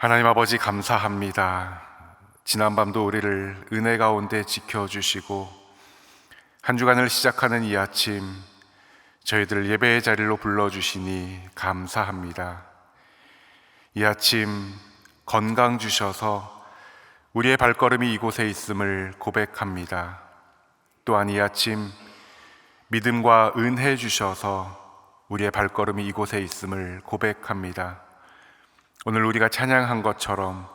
하나님 아버지 감사합니다. 지난밤도 우리를 은혜 가운데 지켜주시고 한 주간을 시작하는 이 아침 저희들을 예배의 자리로 불러주시니 감사합니다. 이 아침 건강 주셔서 우리의 발걸음이 이곳에 있음을 고백합니다. 또한 이 아침 믿음과 은혜 주셔서 우리의 발걸음이 이곳에 있음을 고백합니다. 오늘 우리가 찬양한 것처럼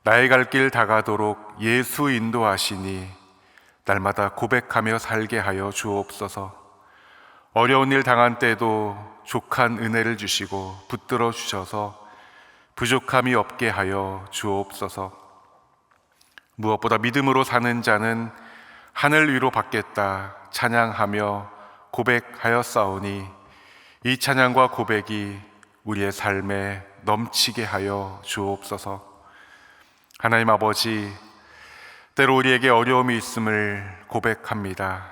나의 갈 길 다가도록 예수 인도하시니 날마다 고백하며 살게 하여 주옵소서. 어려운 일 당한 때도 족한 은혜를 주시고 붙들어 주셔서 부족함이 없게 하여 주옵소서. 무엇보다 믿음으로 사는 자는 하늘 위로 받겠다 찬양하며 고백하였사오니 이 찬양과 고백이 우리의 삶에 넘치게 하여 주옵소서. 하나님 아버지, 때로 우리에게 어려움이 있음을 고백합니다.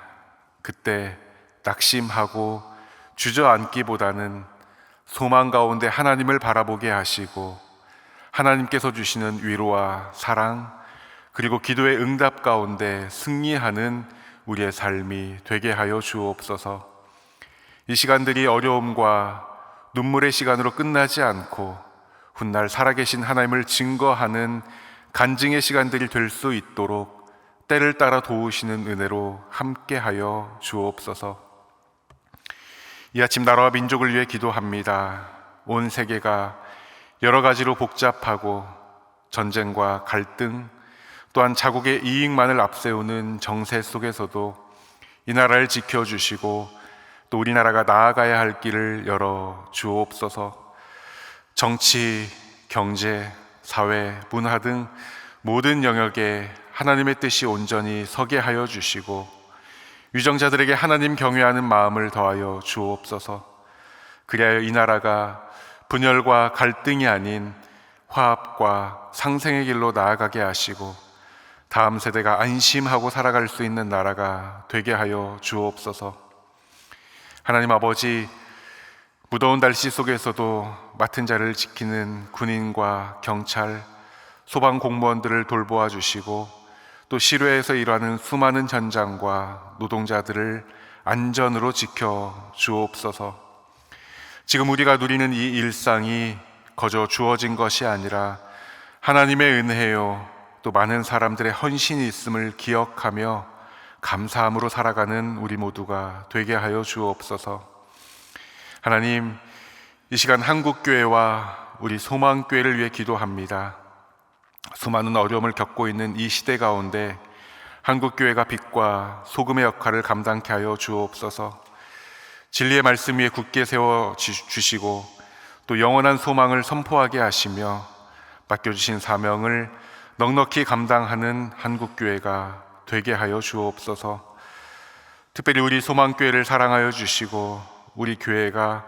그때 낙심하고 주저앉기보다는 소망 가운데 하나님을 바라보게 하시고 하나님께서 주시는 위로와 사랑 그리고 기도의 응답 가운데 승리하는 우리의 삶이 되게 하여 주옵소서. 이 시간들이 어려움과 눈물의 시간으로 끝나지 않고 훗날 살아계신 하나님을 증거하는 간증의 시간들이 될 수 있도록 때를 따라 도우시는 은혜로 함께하여 주옵소서. 이 아침 나라와 민족을 위해 기도합니다. 온 세계가 여러 가지로 복잡하고 전쟁과 갈등 또한 자국의 이익만을 앞세우는 정세 속에서도 이 나라를 지켜주시고 또 우리나라가 나아가야 할 길을 열어 주옵소서. 정치, 경제, 사회, 문화 등 모든 영역에 하나님의 뜻이 온전히 서게 하여 주시고 유정자들에게 하나님 경외하는 마음을 더하여 주옵소서. 그리하여 이 나라가 분열과 갈등이 아닌 화합과 상생의 길로 나아가게 하시고 다음 세대가 안심하고 살아갈 수 있는 나라가 되게 하여 주옵소서. 하나님 아버지, 무더운 날씨 속에서도 맡은 자를 지키는 군인과 경찰, 소방 공무원들을 돌보아 주시고 또 실외에서 일하는 수많은 현장과 노동자들을 안전으로 지켜 주옵소서. 지금 우리가 누리는 이 일상이 거저 주어진 것이 아니라 하나님의 은혜요 또 많은 사람들의 헌신이 있음을 기억하며 감사함으로 살아가는 우리 모두가 되게 하여 주옵소서. 하나님, 이 시간 한국교회와 우리 소망교회를 위해 기도합니다. 수많은 어려움을 겪고 있는 이 시대 가운데 한국교회가 빛과 소금의 역할을 감당케 하여 주옵소서. 진리의 말씀 위에 굳게 세워 주시고 또 영원한 소망을 선포하게 하시며 맡겨주신 사명을 넉넉히 감당하는 한국교회가 되게 하여 주옵소서. 특별히 우리 소망교회를 사랑하여 주시고 우리 교회가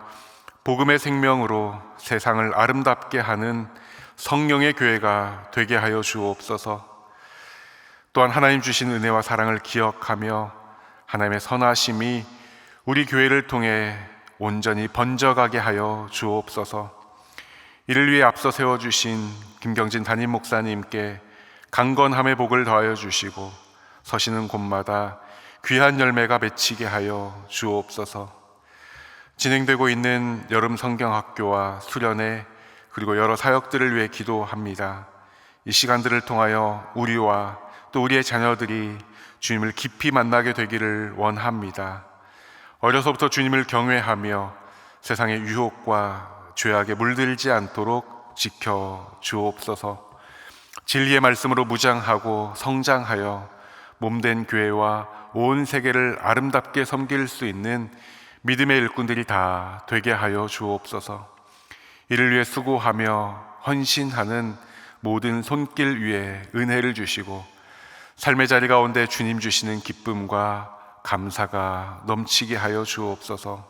복음의 생명으로 세상을 아름답게 하는 성령의 교회가 되게 하여 주옵소서. 또한 하나님 주신 은혜와 사랑을 기억하며 하나님의 선하심이 우리 교회를 통해 온전히 번져가게 하여 주옵소서. 이를 위해 앞서 세워주신 김경진 담임 목사님께 강건함의 복을 더하여 주시고 서시는 곳마다 귀한 열매가 맺히게 하여 주옵소서. 진행되고 있는 여름 성경학교와 수련회 그리고 여러 사역들을 위해 기도합니다. 이 시간들을 통하여 우리와 또 우리의 자녀들이 주님을 깊이 만나게 되기를 원합니다. 어려서부터 주님을 경외하며 세상의 유혹과 죄악에 물들지 않도록 지켜 주옵소서. 진리의 말씀으로 무장하고 성장하여 몸된 교회와 온 세계를 아름답게 섬길 수 있는 믿음의 일꾼들이 다 되게 하여 주옵소서. 이를 위해 수고하며 헌신하는 모든 손길 위에 은혜를 주시고 삶의 자리 가운데 주님 주시는 기쁨과 감사가 넘치게 하여 주옵소서.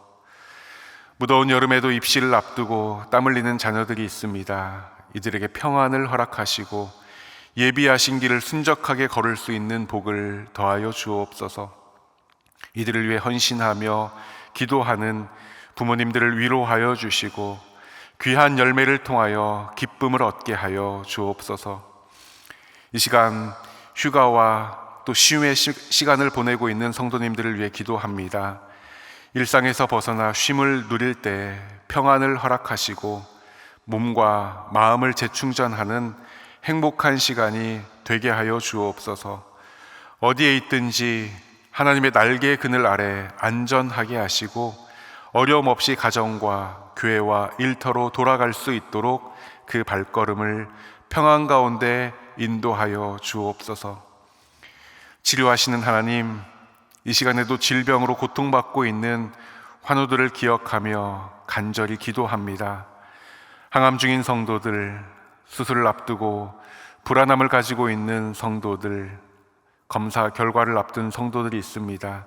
무더운 여름에도 입시를 앞두고 땀 흘리는 자녀들이 있습니다. 이들에게 평안을 허락하시고 예비하신 길을 순적하게 걸을 수 있는 복을 더하여 주옵소서. 이들을 위해 헌신하며 기도하는 부모님들을 위로하여 주시고 귀한 열매를 통하여 기쁨을 얻게 하여 주옵소서. 이 시간 휴가와 또 쉼의 시간을 보내고 있는 성도님들을 위해 기도합니다. 일상에서 벗어나 쉼을 누릴 때 평안을 허락하시고 몸과 마음을 재충전하는 행복한 시간이 되게 하여 주옵소서. 어디에 있든지 하나님의 날개의 그늘 아래 안전하게 하시고 어려움 없이 가정과 교회와 일터로 돌아갈 수 있도록 그 발걸음을 평안 가운데 인도하여 주옵소서. 치료하시는 하나님, 이 시간에도 질병으로 고통받고 있는 환우들을 기억하며 간절히 기도합니다. 항암 중인 성도들, 수술을 앞두고 불안함을 가지고 있는 성도들, 검사 결과를 앞둔 성도들이 있습니다.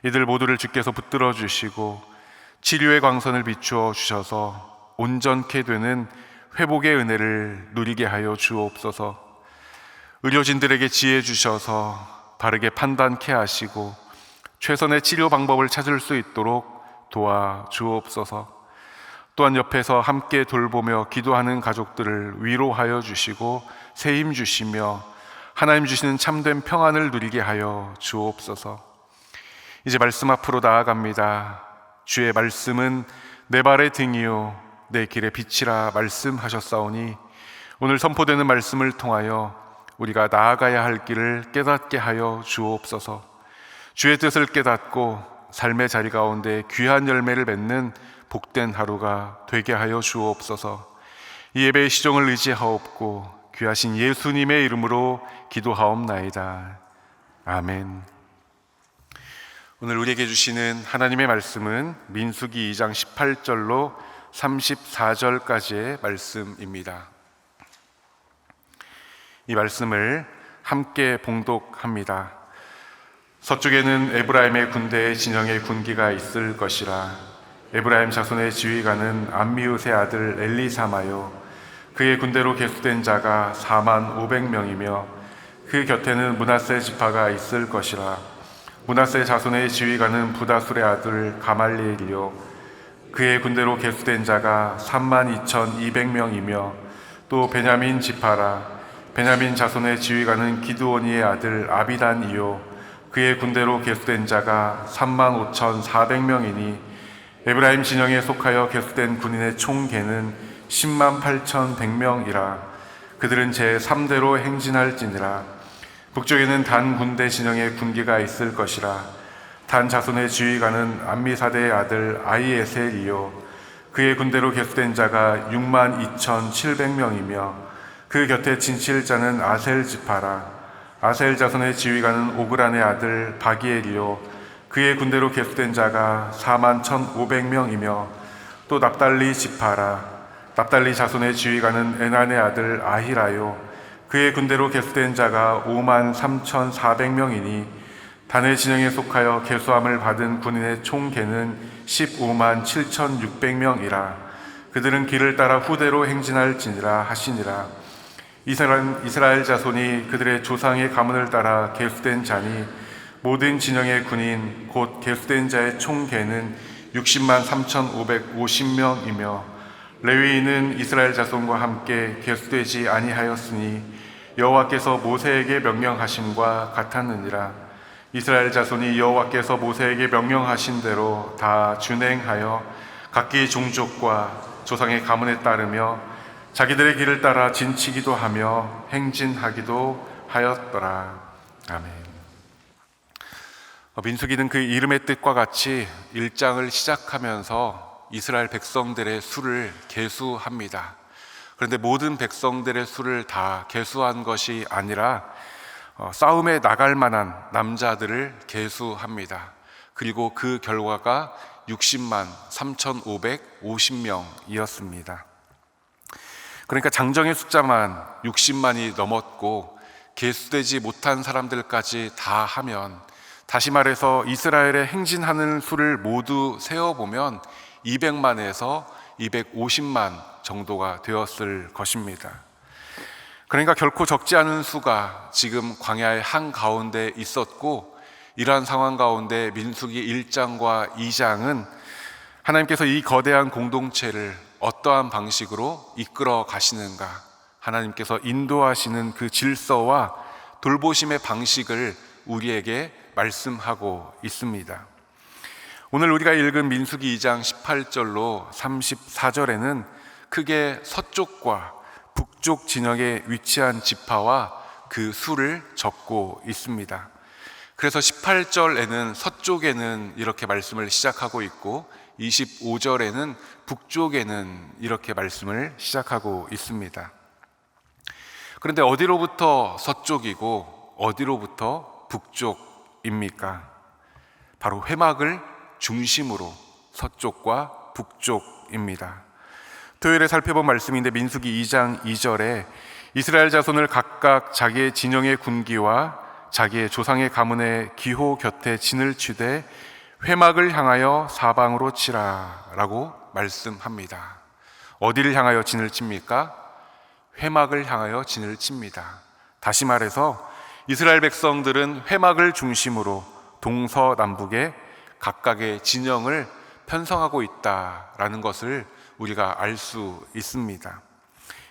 이들 모두를 주께서 붙들어 주시고 치료의 광선을 비추어 주셔서 온전케 되는 회복의 은혜를 누리게 하여 주옵소서. 의료진들에게 지혜 주셔서 바르게 판단케 하시고 최선의 치료 방법을 찾을 수 있도록 도와 주옵소서. 또한 옆에서 함께 돌보며 기도하는 가족들을 위로하여 주시고 새 힘 주시며 하나님 주시는 참된 평안을 누리게 하여 주옵소서. 이제 말씀 앞으로 나아갑니다. 주의 말씀은 내 발의 등이요 내 길의 빛이라 말씀하셨사오니 오늘 선포되는 말씀을 통하여 우리가 나아가야 할 길을 깨닫게 하여 주옵소서. 주의 뜻을 깨닫고 삶의 자리 가운데 귀한 열매를 맺는 복된 하루가 되게 하여 주옵소서. 이 예배의 시종을 의지하옵고 귀하신 예수님의 이름으로 기도하옵나이다. 아멘. 오늘 우리에게 주시는 하나님의 말씀은 민수기 2장 18절로 34절까지의 말씀입니다. 이 말씀을 함께 봉독합니다. 서쪽에는 에브라임의 군대의 진영의 군기가 있을 것이라. 에브라임 자손의 지휘관은 암미웃의 아들 엘리사마요, 그의 군대로 계수된 자가 4만 500명이며 그 곁에는 므낫세 지파가 있을 것이라. 므낫세 자손의 지휘관은 부다술의 아들 가말리엘이요, 그의 군대로 계수된 자가 3만 2,200명이며 또 베냐민 지파라. 베냐민 자손의 지휘관은 기드오니의 아들 아비단이요, 그의 군대로 계수된 자가 3만 5,400명이니 에브라임 진영에 속하여 계수된 군인의 총계는 10만 8,100명이라. 그들은 제3대로 행진할지니라. 북쪽에는 단 군대 진영의 군기가 있을 것이라. 단 자손의 지휘관은 암미사대의 아들 아히에셀이요, 그의 군대로 계수된 자가 6만 2,700명이며 그 곁에 진칠자는 아셀 지파라. 아셀 자손의 지휘관은 오그란의 아들 바기엘이요, 그의 군대로 계수된 자가 4만 1,500명이며 또 납달리 지파라. 납달리 자손의 지휘관은 에난의 아들 아히라요, 그의 군대로 계수된 자가 5만 3,400명이니 단의 진영에 속하여 계수함을 받은 군인의 총계는 15만 7,600명이라. 그들은 길을 따라 후대로 행진할지니라 하시니라. 이스라엘 자손이 그들의 조상의 가문을 따라 계수된 자니 모든 진영의 군인 곧 계수된 자의 총계는 60만 3,550명이며 레위인은 이스라엘 자손과 함께 계수되지 아니하였으니 여호와께서 모세에게 명령하심과 같았느니라. 이스라엘 자손이 여호와께서 모세에게 명령하신 대로 다 준행하여 각기 종족과 조상의 가문에 따르며 자기들의 길을 따라 진치기도 하며 행진하기도 하였더라. 아멘. 민수기는 그 이름의 뜻과 같이 1장을 시작하면서 이스라엘 백성들의 수를 계수합니다. 그런데 모든 백성들의 수를 다 계수한 것이 아니라 싸움에 나갈 만한 남자들을 계수합니다. 그리고 그 결과가 60만 3,550명이었습니다. 그러니까 장정의 숫자만 60만이 넘었고 계수되지 못한 사람들까지 다 하면, 다시 말해서 이스라엘의 행진하는 수를 모두 세어보면 200만에서 250만 정도가 되었을 것입니다. 그러니까 결코 적지 않은 수가 지금 광야의 한가운데 있었고, 이러한 상황 가운데 민수기 1장과 2장은 하나님께서 이 거대한 공동체를 어떠한 방식으로 이끌어 가시는가, 하나님께서 인도하시는 그 질서와 돌보심의 방식을 우리에게 말씀하고 있습니다. 오늘 우리가 읽은 민수기 2장 18절로 34절에는 크게 서쪽과 북쪽 진영에 위치한 지파와 그 수를 적고 있습니다. 그래서 18절에는 서쪽에는 이렇게 말씀을 시작하고 있고 25절에는 북쪽에는 이렇게 말씀을 시작하고 있습니다. 그런데 어디로부터 서쪽이고 어디로부터 북쪽입니까? 바로 회막을 중심으로 서쪽과 북쪽입니다. 토요일에 살펴본 말씀인데 민수기 2장 2절에 이스라엘 자손을 각각 자기의 진영의 군기와 자기의 조상의 가문의 기호 곁에 진을 치되 회막을 향하여 사방으로 치라 라고 말씀합니다. 어디를 향하여 진을 칩니까? 회막을 향하여 진을 칩니다. 다시 말해서 이스라엘 백성들은 회막을 중심으로 동서남북에 각각의 진영을 편성하고 있다라는 것을 우리가 알 수 있습니다.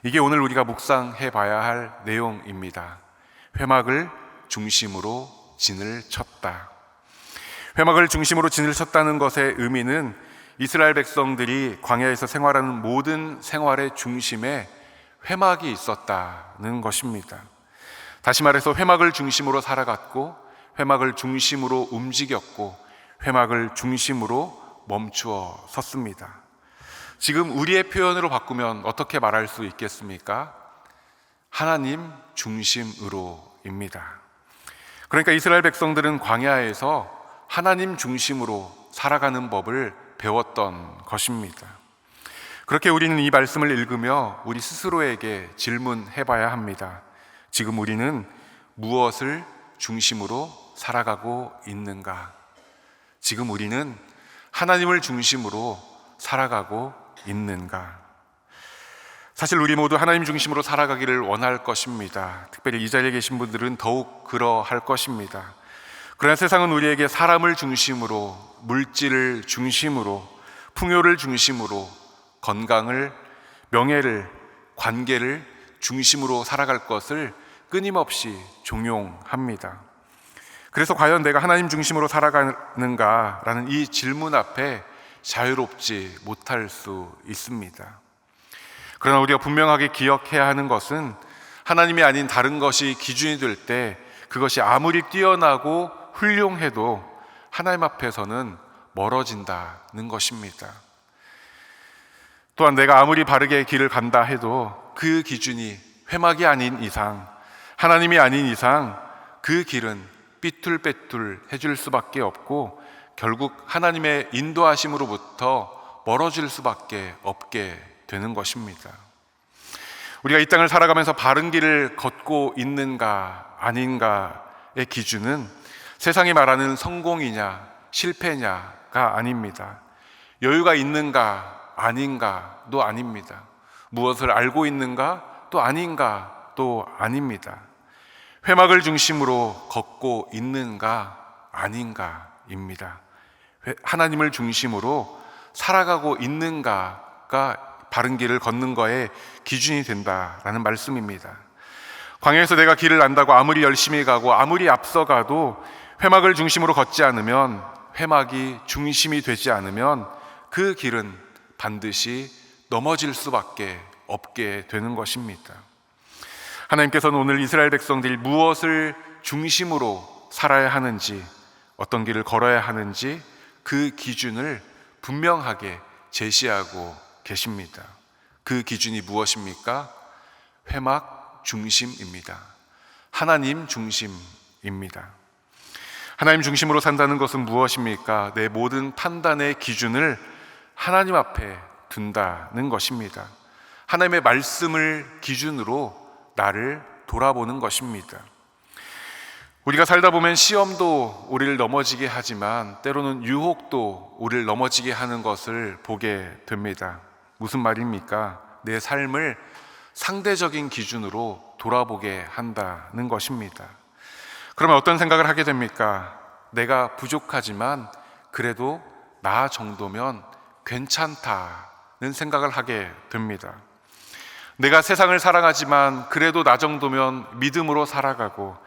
이게 오늘 우리가 묵상해 봐야 할 내용입니다. 회막을 중심으로 진을 쳤다. 회막을 중심으로 진을 쳤다는 것의 의미는 이스라엘 백성들이 광야에서 생활하는 모든 생활의 중심에 회막이 있었다는 것입니다. 다시 말해서 회막을 중심으로 살아갔고 회막을 중심으로 움직였고 회막을 중심으로 멈추어 섰습니다. 지금 우리의 표현으로 바꾸면 어떻게 말할 수 있겠습니까? 하나님 중심으로입니다. 그러니까 이스라엘 백성들은 광야에서 하나님 중심으로 살아가는 법을 배웠던 것입니다. 그렇게 우리는 이 말씀을 읽으며 우리 스스로에게 질문해 봐야 합니다. 지금 우리는 무엇을 중심으로 살아가고 있는가? 지금 우리는 하나님을 중심으로 살아가고 있는가? 사실 우리 모두 하나님 중심으로 살아가기를 원할 것입니다. 특별히 이 자리에 계신 분들은 더욱 그러할 것입니다. 그러나 세상은 우리에게 사람을 중심으로, 물질을 중심으로, 풍요를 중심으로, 건강을, 명예를, 관계를 중심으로 살아갈 것을 끊임없이 종용합니다. 그래서 과연 내가 하나님 중심으로 살아가는가라는 이 질문 앞에 자유롭지 못할 수 있습니다. 그러나 우리가 분명하게 기억해야 하는 것은 하나님이 아닌 다른 것이 기준이 될 때 그것이 아무리 뛰어나고 훌륭해도 하나님 앞에서는 멀어진다는 것입니다. 또한 내가 아무리 바르게 길을 간다 해도 그 기준이 회막이 아닌 이상, 하나님이 아닌 이상 그 길은 삐뚤빼뚤 해줄 수밖에 없고 결국 하나님의 인도하심으로부터 멀어질 수밖에 없게 되는 것입니다. 우리가 이 땅을 살아가면서 바른 길을 걷고 있는가 아닌가의 기준은 세상이 말하는 성공이냐 실패냐가 아닙니다. 여유가 있는가 아닌가도 아닙니다. 무엇을 알고 있는가 또 아닌가도 아닙니다. 회막을 중심으로 걷고 있는가 아닌가입니다. 하나님을 중심으로 살아가고 있는가가 바른 길을 걷는 거에 기준이 된다라는 말씀입니다. 광야에서 내가 길을 안다고 아무리 열심히 가고 아무리 앞서가도 회막을 중심으로 걷지 않으면, 회막이 중심이 되지 않으면 그 길은 반드시 넘어질 수밖에 없게 되는 것입니다. 하나님께서는 오늘 이스라엘 백성들이 무엇을 중심으로 살아야 하는지, 어떤 길을 걸어야 하는지 그 기준을 분명하게 제시하고 계십니다. 그 기준이 무엇입니까? 회막 중심입니다. 하나님 중심입니다. 하나님 중심으로 산다는 것은 무엇입니까? 내 모든 판단의 기준을 하나님 앞에 둔다는 것입니다. 하나님의 말씀을 기준으로 나를 돌아보는 것입니다. 우리가 살다 보면 시험도 우리를 넘어지게 하지만 때로는 유혹도 우리를 넘어지게 하는 것을 보게 됩니다. 무슨 말입니까? 내 삶을 상대적인 기준으로 돌아보게 한다는 것입니다. 그러면 어떤 생각을 하게 됩니까? 내가 부족하지만 그래도 나 정도면 괜찮다 생각을 하게 됩니다. 내가 세상을 사랑하지만 그래도 나 정도면 믿음으로 살아가고,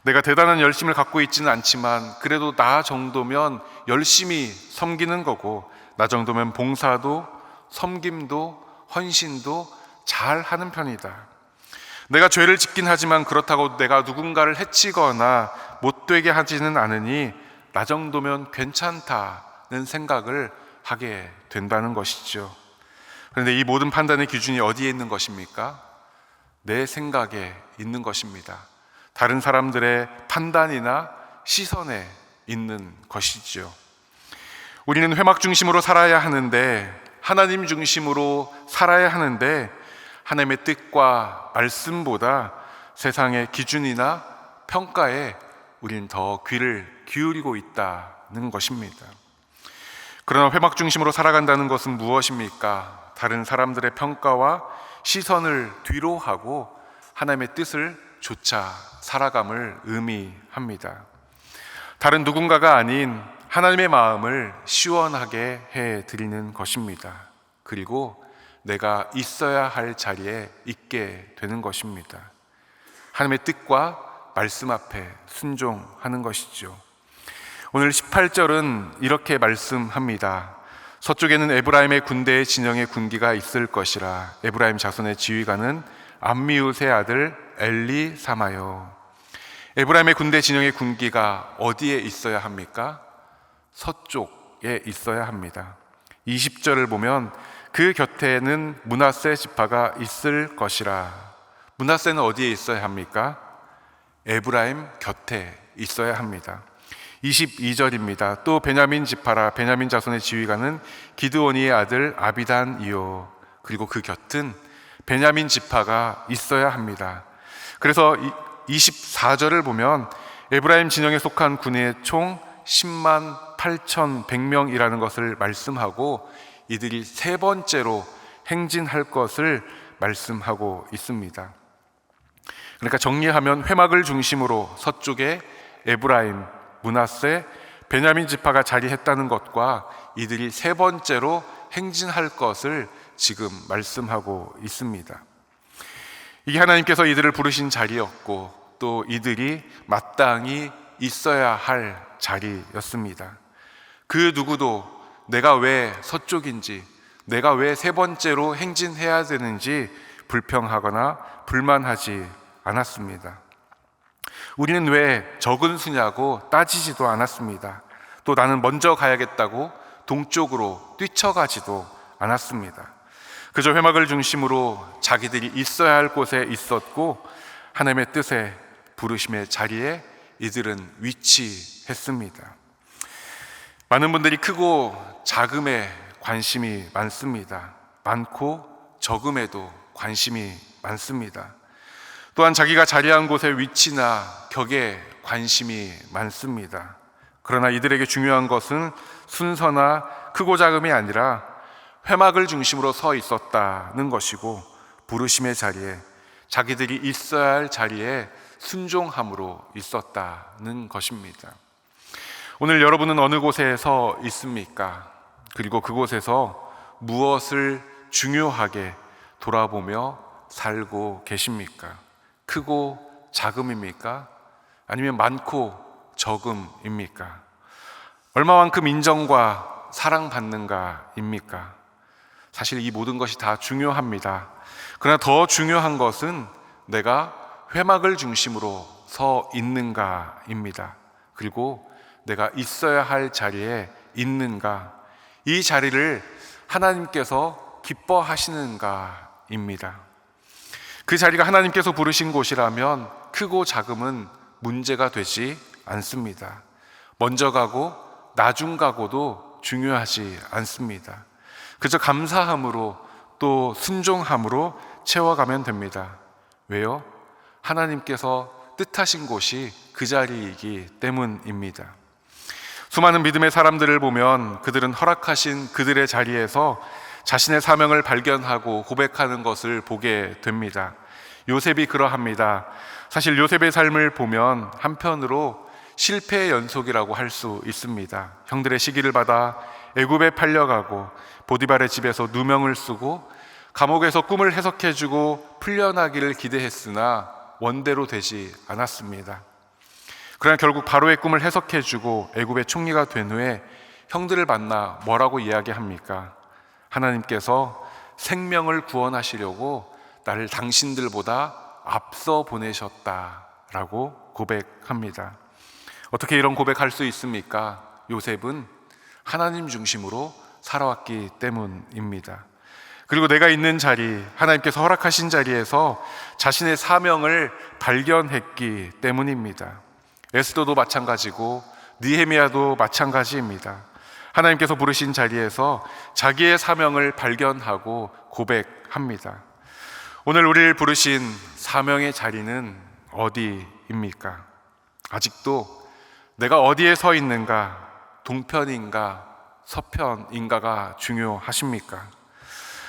내가 대단한 열심을 갖고 있지는 않지만 그래도 나 정도면 열심히 섬기는 거고, 나 정도면 봉사도 섬김도 헌신도 잘 하는 편이다. 내가 죄를 짓긴 하지만 그렇다고 내가 누군가를 해치거나 못되게 하지는 않으니 나 정도면 괜찮다는 생각을 하게 된다는 것이죠. 그런데 이 모든 판단의 기준이 어디에 있는 것입니까? 내 생각에 있는 것입니다. 다른 사람들의 판단이나 시선에 있는 것이죠. 우리는 회막 중심으로 살아야 하는데, 하나님 중심으로 살아야 하는데, 하나님의 뜻과 말씀보다 세상의 기준이나 평가에 우리는 더 귀를 기울이고 있다는 것입니다. 그러나 회막 중심으로 살아간다는 것은 무엇입니까? 다른 사람들의 평가와 시선을 뒤로 하고 하나님의 뜻을 좇아 살아감을 의미합니다. 다른 누군가가 아닌 하나님의 마음을 시원하게 해드리는 것입니다. 그리고 내가 있어야 할 자리에 있게 되는 것입니다. 하나님의 뜻과 말씀 앞에 순종하는 것이죠. 오늘 18절은 이렇게 말씀합니다. 서쪽에는 에브라임의 군대의 진영의 군기가 있을 것이라. 에브라임 자손의 지휘관은 암미웃의 아들 엘리사마요. 에브라임의 군대 진영의 군기가 어디에 있어야 합니까? 서쪽에 있어야 합니다. 20절을 보면 그 곁에는 므낫세 지파가 있을 것이라. 므낫세는 어디에 있어야 합니까? 에브라임 곁에 있어야 합니다. 22절입니다. 또 베냐민 지파라. 베냐민 자손의 지휘관은 기드온이의 아들 아비단이요. 그리고 그 곁은 베냐민 지파가 있어야 합니다. 그래서 24절을 보면 에브라임 진영에 속한 군의 총 10만 8,100명이라는 것을 말씀하고, 이들이 세 번째로 행진할 것을 말씀하고 있습니다. 그러니까 정리하면 회막을 중심으로 서쪽에 에브라임, 므낫세, 베냐민 지파가 자리했다는 것과 이들이 세 번째로 행진할 것을 지금 말씀하고 있습니다. 이게 하나님께서 이들을 부르신 자리였고, 또 이들이 마땅히 있어야 할 자리였습니다. 그 누구도 내가 왜 서쪽인지, 내가 왜 세 번째로 행진해야 되는지 불평하거나 불만하지 않았습니다. 우리는 왜 적은 수냐고 따지지도 않았습니다. 또 나는 먼저 가야겠다고 동쪽으로 뛰쳐가지도 않았습니다. 그저 회막을 중심으로 자기들이 있어야 할 곳에 있었고, 하나님의 뜻에 부르심의 자리에 이들은 위치했습니다. 많은 분들이 크고 작음에 관심이 많습니다. 많고 적음에도 관심이 많습니다. 또한 자기가 자리한 곳의 위치나 격에 관심이 많습니다. 그러나 이들에게 중요한 것은 순서나 크고 작음이 아니라 회막을 중심으로 서 있었다는 것이고, 부르심의 자리에, 자기들이 있어야 할 자리에 순종함으로 있었다는 것입니다. 오늘 여러분은 어느 곳에 서 있습니까? 그리고 그곳에서 무엇을 중요하게 돌아보며 살고 계십니까? 크고 작음입니까? 아니면 많고 적음입니까? 얼마만큼 인정과 사랑받는가입니까? 사실 이 모든 것이 다 중요합니다. 그러나 더 중요한 것은 내가 회막을 중심으로 서 있는가입니다. 그리고 내가 있어야 할 자리에 있는가, 이 자리를 하나님께서 기뻐하시는가입니다. 그 자리가 하나님께서 부르신 곳이라면 크고 작음은 문제가 되지 않습니다. 먼저 가고 나중 가고도 중요하지 않습니다. 그저 감사함으로 또 순종함으로 채워가면 됩니다. 왜요? 하나님께서 뜻하신 곳이 그 자리이기 때문입니다. 수많은 믿음의 사람들을 보면 그들은 허락하신 그들의 자리에서 자신의 사명을 발견하고 고백하는 것을 보게 됩니다. 요셉이 그러합니다. 사실 요셉의 삶을 보면 한편으로 실패의 연속이라고 할 수 있습니다. 형들의 시기를 받아 애굽에 팔려가고 보디발의 집에서 누명을 쓰고 감옥에서 꿈을 해석해주고 풀려나기를 기대했으나 원대로 되지 않았습니다. 그러나 결국 바로의 꿈을 해석해주고 애굽의 총리가 된 후에 형들을 만나 뭐라고 이야기합니까? 하나님께서 생명을 구원하시려고 나를 당신들보다 앞서 보내셨다라고 고백합니다. 어떻게 이런 고백할 수 있습니까? 요셉은 하나님 중심으로 살아왔기 때문입니다. 그리고 내가 있는 자리, 하나님께서 허락하신 자리에서 자신의 사명을 발견했기 때문입니다. 에스더도 마찬가지고 느헤미야도 마찬가지입니다. 하나님께서 부르신 자리에서 자기의 사명을 발견하고 고백합니다. 오늘 우리를 부르신 사명의 자리는 어디입니까? 아직도 내가 어디에 서 있는가, 동편인가 서편인가가 중요하십니까?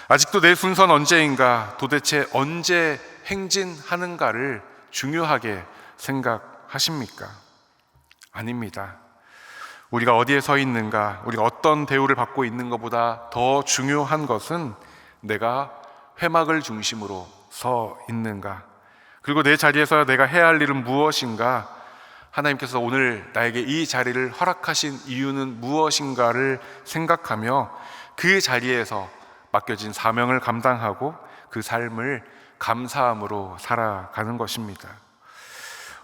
아직도 내 순서는 언제인가, 도대체 언제 행진하는가를 중요하게 생각하십니까? 아닙니다. 우리가 어디에 서 있는가, 우리가 어떤 대우를 받고 있는 것보다 더 중요한 것은 내가 회막을 중심으로 서 있는가, 그리고 내 자리에서 내가 해야 할 일은 무엇인가, 하나님께서 오늘 나에게 이 자리를 허락하신 이유는 무엇인가를 생각하며 그 자리에서 맡겨진 사명을 감당하고 그 삶을 감사함으로 살아가는 것입니다.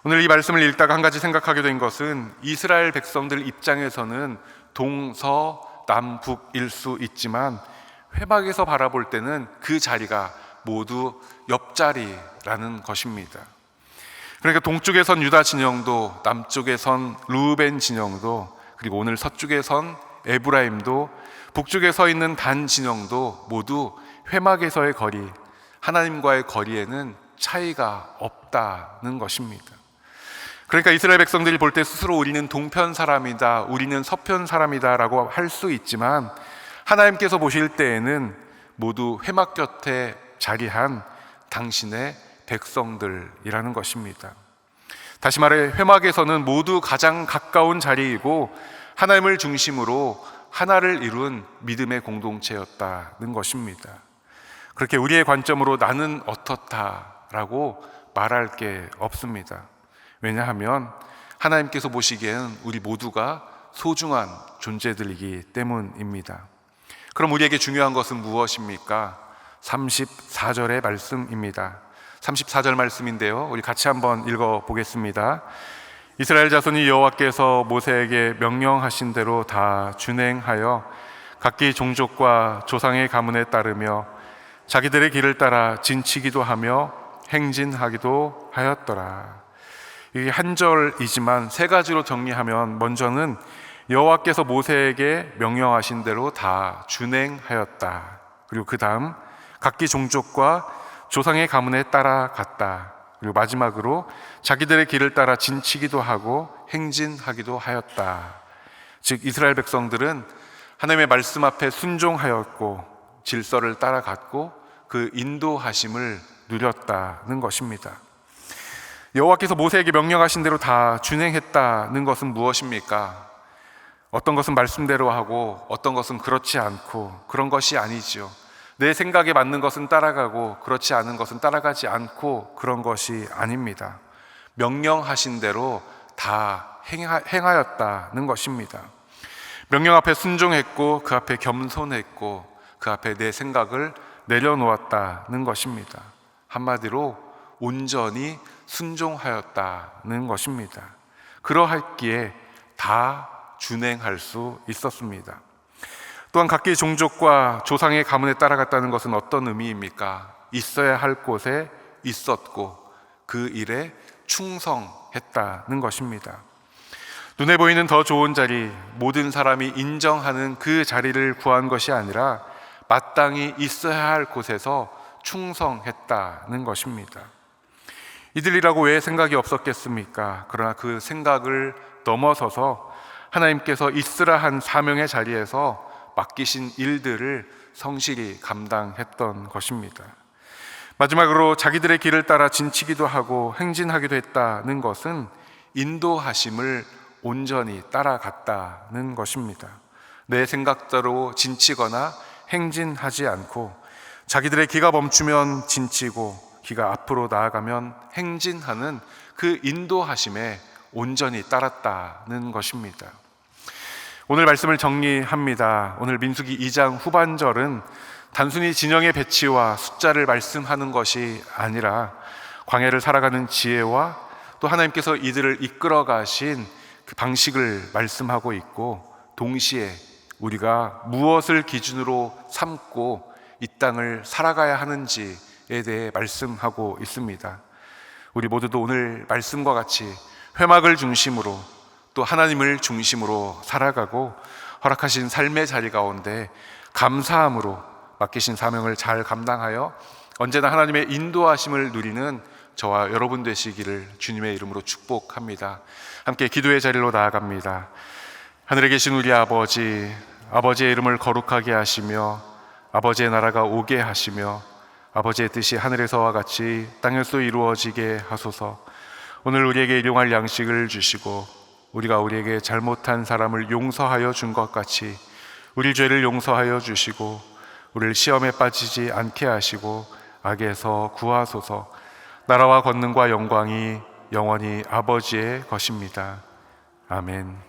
오늘 이 말씀을 읽다가 한 가지 생각하게 된 것은 이스라엘 백성들 입장에서는 동서남북일 수 있지만 회막에서 바라볼 때는 그 자리가 모두 옆자리라는 것입니다. 그러니까 동쪽에 선 유다 진영도, 남쪽에 선 르우벤 진영도, 그리고 오늘 서쪽에 선 에브라임도, 북쪽에 서 있는 단 진영도 모두 회막에서의 거리, 하나님과의 거리에는 차이가 없다는 것입니다. 그러니까 이스라엘 백성들이 볼 때 스스로 우리는 동편 사람이다, 우리는 서편 사람이다 라고 할 수 있지만 하나님께서 보실 때에는 모두 회막 곁에 자리한 당신의 백성들이라는 것입니다. 다시 말해 회막에서는 모두 가장 가까운 자리이고 하나님을 중심으로 하나를 이룬 믿음의 공동체였다는 것입니다. 그렇게 우리의 관점으로 나는 어떻다라고 말할 게 없습니다. 왜냐하면 하나님께서 보시기에는 우리 모두가 소중한 존재들이기 때문입니다. 그럼 우리에게 중요한 것은 무엇입니까? 34절의 말씀입니다. 34절 말씀인데요, 우리 같이 한번 읽어보겠습니다. 이스라엘 자손이 여호와께서 모세에게 명령하신 대로 다 준행하여 각기 종족과 조상의 가문에 따르며 자기들의 길을 따라 진치기도 하며 행진하기도 하였더라. 이게 한 절이지만 세 가지로 정리하면, 먼저는 여호와께서 모세에게 명령하신 대로 다 준행하였다. 그리고 그 다음 각기 종족과 조상의 가문에 따라갔다. 그리고 마지막으로 자기들의 길을 따라 진치기도 하고 행진하기도 하였다. 즉 이스라엘 백성들은 하나님의 말씀 앞에 순종하였고 질서를 따라갔고 그 인도하심을 누렸다는 것입니다. 여호와께서 모세에게 명령하신 대로 다 준행했다는 것은 무엇입니까? 어떤 것은 말씀대로 하고 어떤 것은 그렇지 않고, 그런 것이 아니죠. 내 생각에 맞는 것은 따라가고 그렇지 않은 것은 따라가지 않고, 그런 것이 아닙니다. 명령하신 대로 다 행하였다는 것입니다. 명령 앞에 순종했고 그 앞에 겸손했고 그 앞에 내 생각을 내려놓았다는 것입니다. 한마디로 온전히 순종하였다는 것입니다. 그러했기에 다 준행할 수 있었습니다. 또한 각기 종족과 조상의 가문에 따라갔다는 것은 어떤 의미입니까? 있어야 할 곳에 있었고 그 일에 충성했다는 것입니다. 눈에 보이는 더 좋은 자리, 모든 사람이 인정하는 그 자리를 구한 것이 아니라 마땅히 있어야 할 곳에서 충성했다는 것입니다. 이들이라고 왜 생각이 없었겠습니까? 그러나 그 생각을 넘어서서 하나님께서 있으라 한 사명의 자리에서 맡기신 일들을 성실히 감당했던 것입니다. 마지막으로 자기들의 길을 따라 진치기도 하고 행진하기도 했다는 것은 인도하심을 온전히 따라갔다는 것입니다. 내 생각대로 진치거나 행진하지 않고 자기들의 기가 멈추면 진치고 기가 앞으로 나아가면 행진하는 그 인도하심에 온전히 따랐다는 것입니다. 오늘 말씀을 정리합니다. 오늘 민수기 2장 후반절은 단순히 진영의 배치와 숫자를 말씀하는 것이 아니라 광야를 살아가는 지혜와 또 하나님께서 이들을 이끌어 가신 그 방식을 말씀하고 있고, 동시에 우리가 무엇을 기준으로 삼고 이 땅을 살아가야 하는지에 대해 말씀하고 있습니다. 우리 모두도 오늘 말씀과 같이 회막을 중심으로 또 하나님을 중심으로 살아가고 허락하신 삶의 자리 가운데 감사함으로 맡기신 사명을 잘 감당하여 언제나 하나님의 인도하심을 누리는 저와 여러분 되시기를 주님의 이름으로 축복합니다. 함께 기도의 자리로 나아갑니다. 하늘에 계신 우리 아버지, 아버지의 이름을 거룩하게 하시며 아버지의 나라가 오게 하시며 아버지의 뜻이 하늘에서와 같이 땅에서 이루어지게 하소서. 오늘 우리에게 일용할 양식을 주시고 우리가 우리에게 잘못한 사람을 용서하여 준 것 같이 우리 죄를 용서하여 주시고 우리를 시험에 빠지지 않게 하시고 악에서 구하소서. 나라와 권능과 영광이 영원히 아버지의 것입니다. 아멘.